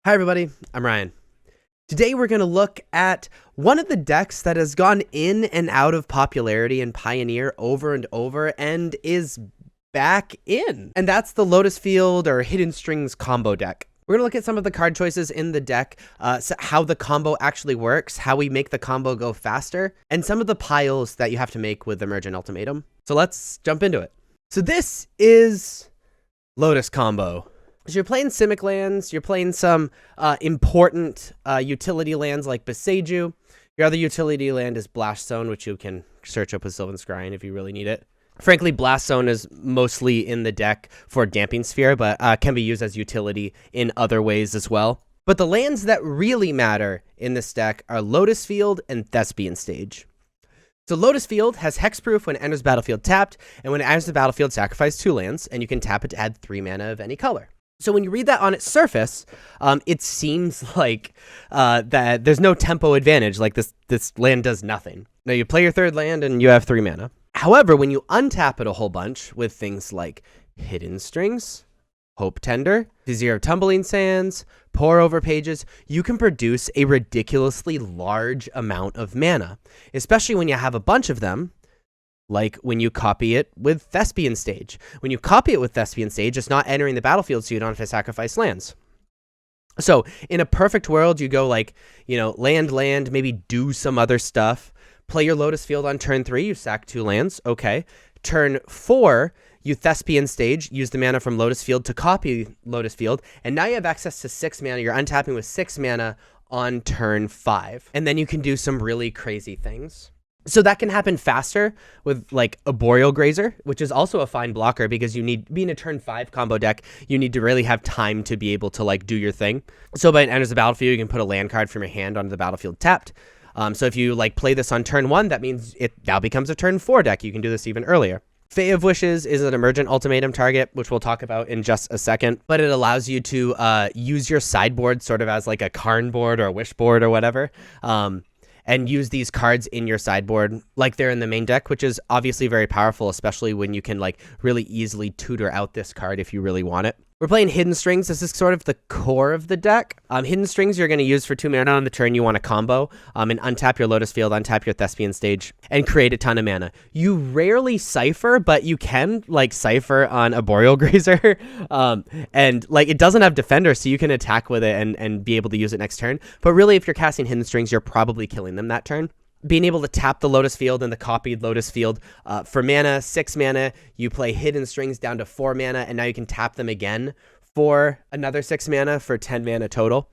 Hi everybody, I'm Ryan. Today we're going to look at one of the decks that has gone in and out of popularity in Pioneer over and over and is back in. And that's the Lotus Field or Hidden Strings combo deck. We're going to look at some of the card choices in the deck, how the combo actually works, how we make the combo go faster, and some of the piles that you have to make with Emergent Ultimatum. So let's jump into it. So this is Lotus combo. So you're playing Simic lands, you're playing some important utility lands like Boseiju. Your other utility land is Blast Zone, which you can search up with Sylvan Scrying if you really need it. Frankly, Blast Zone is mostly in the deck for Damping Sphere, but can be used as utility in other ways as well. But the lands that really matter in this deck are Lotus Field and Thespian Stage. So Lotus Field has hexproof when it enters battlefield tapped, and when it enters the battlefield, sacrifice 2 lands, and you can tap it to add 3 mana of any color. So when you read that on its surface, it seems like that there's no tempo advantage, like this land does nothing. Now you play your 3rd land and you have 3 mana. However, when you untap it a whole bunch with things like Hidden Strings, Hope Tender, Vizier of Tumbling Sands, Pour Over Pages, you can produce a ridiculously large amount of mana, especially when you have a bunch of them. Like when you copy it with Thespian Stage. When you copy it with Thespian Stage, it's not entering the battlefield, so you don't have to sacrifice lands. So in a perfect world, you go like, land, maybe do some other stuff. Play your Lotus Field on turn 3, you sack 2 lands, okay. Turn 4, you Thespian Stage, use the mana from Lotus Field to copy Lotus Field, and now you have access to 6 mana. You're untapping with 6 mana on turn 5. And then you can do some really crazy things. So that can happen faster with like a Boreal Grazer, which is also a fine blocker because you need, being a turn 5 combo deck, you need to really have time to be able to like do your thing. So when it enters the battlefield, you can put a land card from your hand onto the battlefield tapped. So if you like play this on turn 1, that means it now becomes a turn 4 deck. You can do this even earlier. Fae of Wishes is an Emergent Ultimatum target, which we'll talk about in just a second, but it allows you to use your sideboard sort of as like a Karn board or a Wish board or whatever. And use these cards in your sideboard like they're in the main deck, which is obviously very powerful, especially when you can like really easily tutor out this card if you really want it. We're playing Hidden Strings. This is sort of the core of the deck. Hidden Strings you're going to use for 2 mana on the turn you want to combo, and untap your Lotus Field, untap your Thespian Stage, and create a ton of mana. You rarely Cypher, but you can like Cypher on a Boreal Grazer, and like it doesn't have Defender, so you can attack with it and be able to use it next turn. But really, if you're casting Hidden Strings, you're probably killing them that turn. Being able to tap the Lotus Field and the copied Lotus Field for mana, 6 mana, you play Hidden Strings down to 4 mana, and now you can tap them again for another 6 mana for 10 mana total,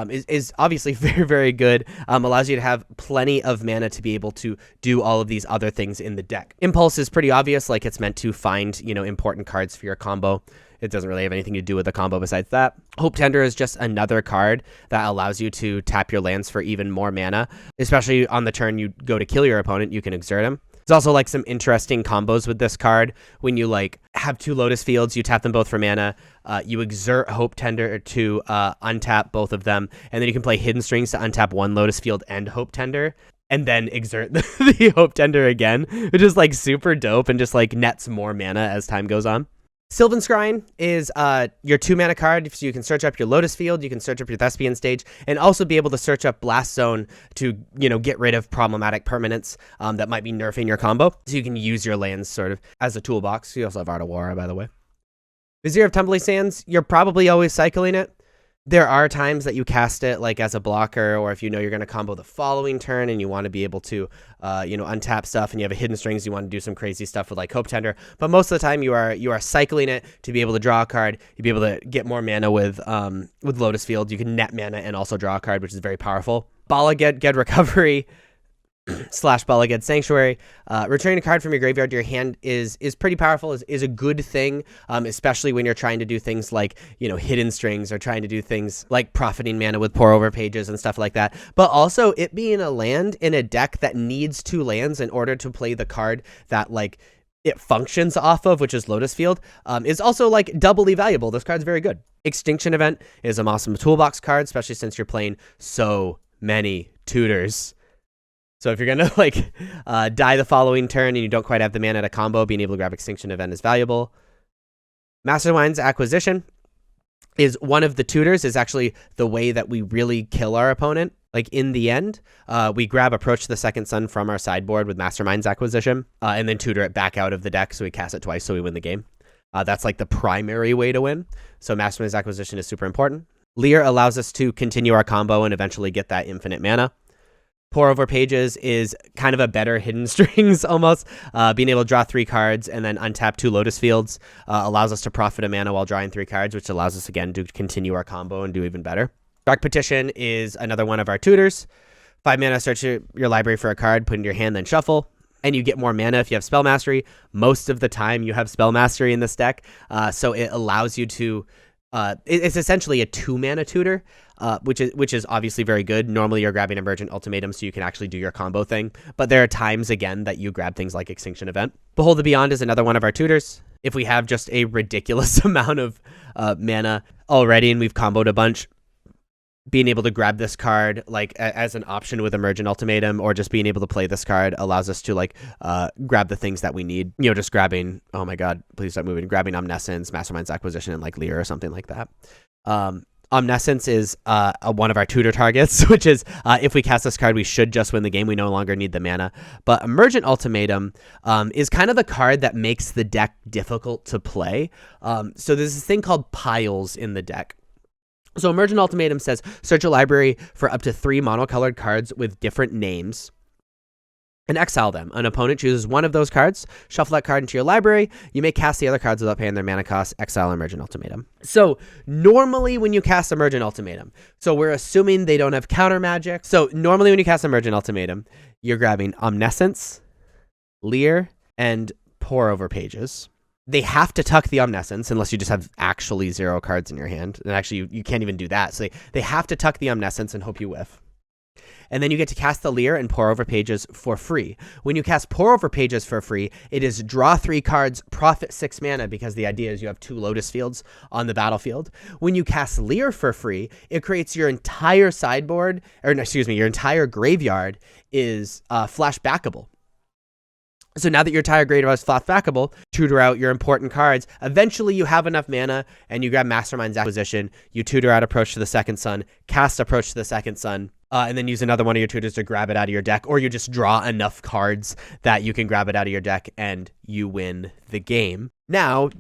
is obviously very, very good. Allows you to have plenty of mana to be able to do all of these other things in the deck. Impulse is pretty obvious, like it's meant to find, important cards for your combo. It doesn't really have anything to do with the combo besides that. Hope Tender is just another card that allows you to tap your lands for even more mana, especially on the turn you go to kill your opponent, you can exert him. There's also like some interesting combos with this card. When you like have 2 Lotus Fields, you tap them both for mana, you exert Hope Tender to untap both of them, and then you can play Hidden Strings to untap 1 Lotus Field and Hope Tender, and then exert the Hope Tender again, which is like super dope and just like nets more mana as time goes on. Sylvan Scrying is your 2 mana card, so you can search up your Lotus Field, you can search up your Thespian Stage, and also be able to search up Blast Zone to, get rid of problematic permanents that might be nerfing your combo. So you can use your lands sort of as a toolbox. You also have Art of War, by the way. Vizier of Tumbling Sands, you're probably always cycling it. There are times that you cast it like as a blocker, or if you know you're going to combo the following turn and you want to be able to, untap stuff, and you have a Hidden Strings, you want to do some crazy stuff with like Hope Tender. But most of the time you are cycling it to be able to draw a card. You'll be able to get more mana with Lotus Field. You can net mana and also draw a card, which is very powerful. Bala Ged Recovery / Bala Ged Sanctuary. Returning a card from your graveyard to your hand is pretty powerful, is a good thing, especially when you're trying to do things like, Hidden Strings, or trying to do things like profiting mana with Pour Over Pages and stuff like that. But also it being a land in a deck that needs 2 lands in order to play the card that like it functions off of, which is Lotus Field, is also like doubly valuable. This card's very good. Extinction Event is an awesome toolbox card, especially since you're playing so many tutors. So if you're going to like die the following turn and you don't quite have the mana to combo, being able to grab Extinction Event is valuable. Mastermind's Acquisition is one of the tutors is actually the way that we really kill our opponent. Like in the end, we grab Approach to the Second Sun from our sideboard with Mastermind's Acquisition, and then tutor it back out of the deck so we cast it twice so we win the game. That's like the primary way to win. So Mastermind's Acquisition is super important. Leer allows us to continue our combo and eventually get that infinite mana. Pour Over Pages is kind of a better Hidden Strings almost. Being able to draw 3 cards and then untap 2 Lotus Fields allows us to profit a mana while drawing 3 cards, which allows us again to continue our combo and do even better. Dark Petition is another one of our tutors. 5 mana, search your library for a card, put it in your hand, then shuffle. And you get more mana if you have Spell Mastery. Most of the time you have Spell Mastery in this deck. So it allows you to... it's essentially a 2 mana tutor, which is obviously very good. Normally you're grabbing Emergent Ultimatum so you can actually do your combo thing. But there are times, again, that you grab things like Extinction Event. Behold the Beyond is another one of our tutors. If we have just a ridiculous amount of mana already and we've comboed a bunch, being able to grab this card like as an option with Emergent Ultimatum, or just being able to play this card allows us to like grab the things that we need. You know, just grabbing, oh my god, please stop moving, grabbing Omniscience, Mastermind's Acquisition, and like Leer or something like that. Omniscience is one of our tutor targets, which is if we cast this card, we should just win the game. We no longer need the mana. But Emergent Ultimatum is kind of the card that makes the deck difficult to play. So there's this thing called piles in the deck. So Emergent Ultimatum says, search a library for up to 3 monocolored cards with different names and exile them. An opponent chooses one of those cards, shuffle that card into your library. You may cast the other cards without paying their mana cost, exile Emergent Ultimatum. So normally when you cast Emergent Ultimatum, so we're assuming they don't have counter magic. So normally when you cast Emergent Ultimatum, you're grabbing Omniscience, Leer, and Pour Over Pages. They have to tuck the Omniscience unless you just have actually 0 cards in your hand. And actually, you can't even do that. So they have to tuck the Omniscience and hope you whiff. And then you get to cast the Leer and Pour Over Pages for free. When you cast Pour Over Pages for free, it is draw 3 cards, profit 6 mana, because the idea is you have 2 Lotus Fields on the battlefield. When you cast Leer for free, it creates your entire sideboard, or excuse me, your entire graveyard is flashbackable. So now that your entire graveyard is flashbackable, tutor out your important cards. Eventually you have enough mana and you grab Mastermind's Acquisition. You tutor out Approach to the Second Sun, cast Approach to the Second Sun, and then use another one of your tutors to grab it out of your deck, or you just draw enough cards that you can grab it out of your deck and you win the game. Now,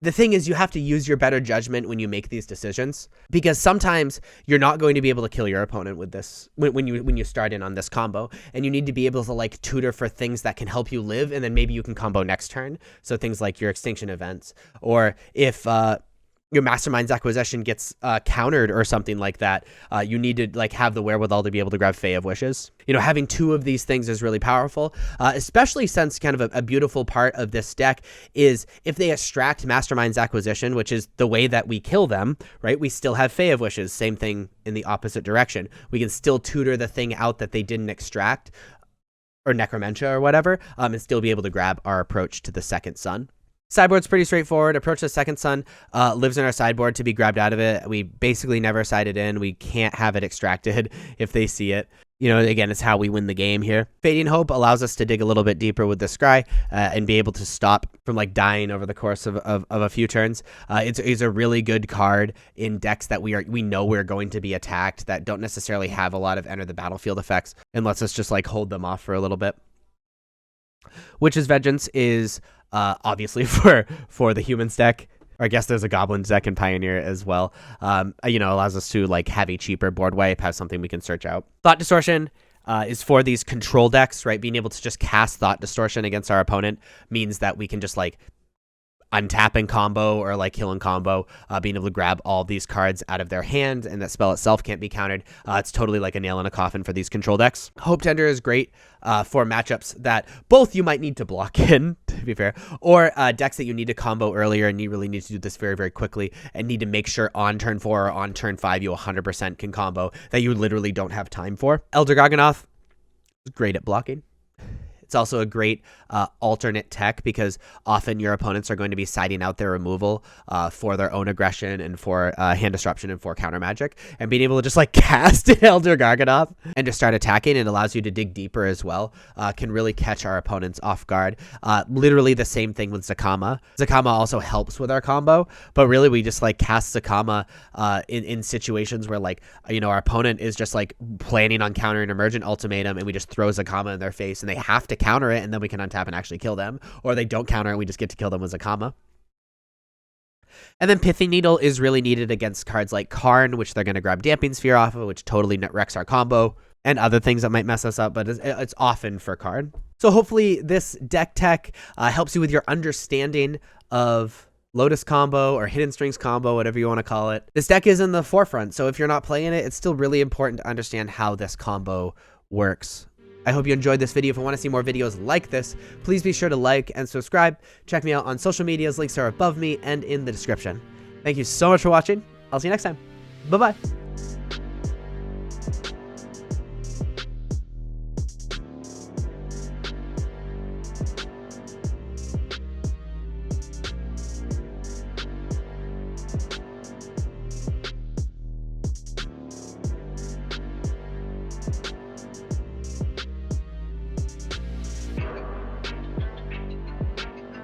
the thing is, you have to use your better judgment when you make these decisions, because sometimes you're not going to be able to kill your opponent with this when you start in on this combo, and you need to be able to like tutor for things that can help you live, and then maybe you can combo next turn. So things like your Extinction Events, or if your Mastermind's Acquisition gets countered or something like that, you need to like have the wherewithal to be able to grab Fae of Wishes. You know, having 2 of these things is really powerful, especially since kind of a beautiful part of this deck is if they extract Mastermind's Acquisition, which is the way that we kill them, right? We still have Fae of Wishes. Same thing in the opposite direction. We can still tutor the thing out that they didn't extract, or Necromentia or whatever, and still be able to grab our Approach to the Second Sun. Sideboard's pretty straightforward. Approach to the Second Sun lives in our sideboard to be grabbed out of it. We basically never side it in. We can't have it extracted if they see it. You know, again, it's how we win the game here. Fading Hope allows us to dig a little bit deeper with the Scry and be able to stop from like dying over the course of a few turns. It's a really good card in decks that we know we're going to be attacked, that don't necessarily have a lot of enter the battlefield effects, and lets us just like hold them off for a little bit. Witch's Vengeance is obviously for the humans deck. Or I guess there's a Goblins deck in Pioneer as well. You know, allows us to like have a cheaper board wipe, have something we can search out. Thought Distortion is for these control decks, right? Being able to just cast Thought Distortion against our opponent means that we can just like untapping combo or like killing combo, being able to grab all these cards out of their hand, and that spell itself can't be countered. It's totally like a nail in a coffin for these control decks. Hope Tender is great for matchups that both you might need to block in, to be fair, or decks that you need to combo earlier and you really need to do this very, very quickly and need to make sure on turn 4 or on turn 5 you 100% can combo that you literally don't have time for. Elder Gogginoth is great at blocking. It's also a great alternate tech because often your opponents are going to be siding out their removal for their own aggression and for hand disruption and for counter magic. And being able to just like cast Elder Garganoth and just start attacking, it allows you to dig deeper as well, can really catch our opponents off guard. Literally the same thing with Zakama. Zakama also helps with our combo, but really we just like cast Zakama in situations where like, you know, our opponent is just like planning on countering Emergent Ultimatum and we just throw Zakama in their face and they have to counter it, and then we can untap and actually kill them, or they don't counter and we just get to kill them with Zakama. And then Pithing Needle is really needed against cards like Karn, which they're going to grab Damping Sphere off of, which totally wrecks our combo, and other things that might mess us up, but it's often for Karn. So hopefully this deck tech helps you with your understanding of Lotus combo or Hidden Strings combo, whatever you want to call it. This deck is in the forefront, so if you're not playing it, it's still really important to understand how this combo works. I hope you enjoyed this video. If you want to see more videos like this, please be sure to like and subscribe. Check me out on social medias. Links are above me and in the description. Thank you so much for watching. I'll see you next time. Bye-bye.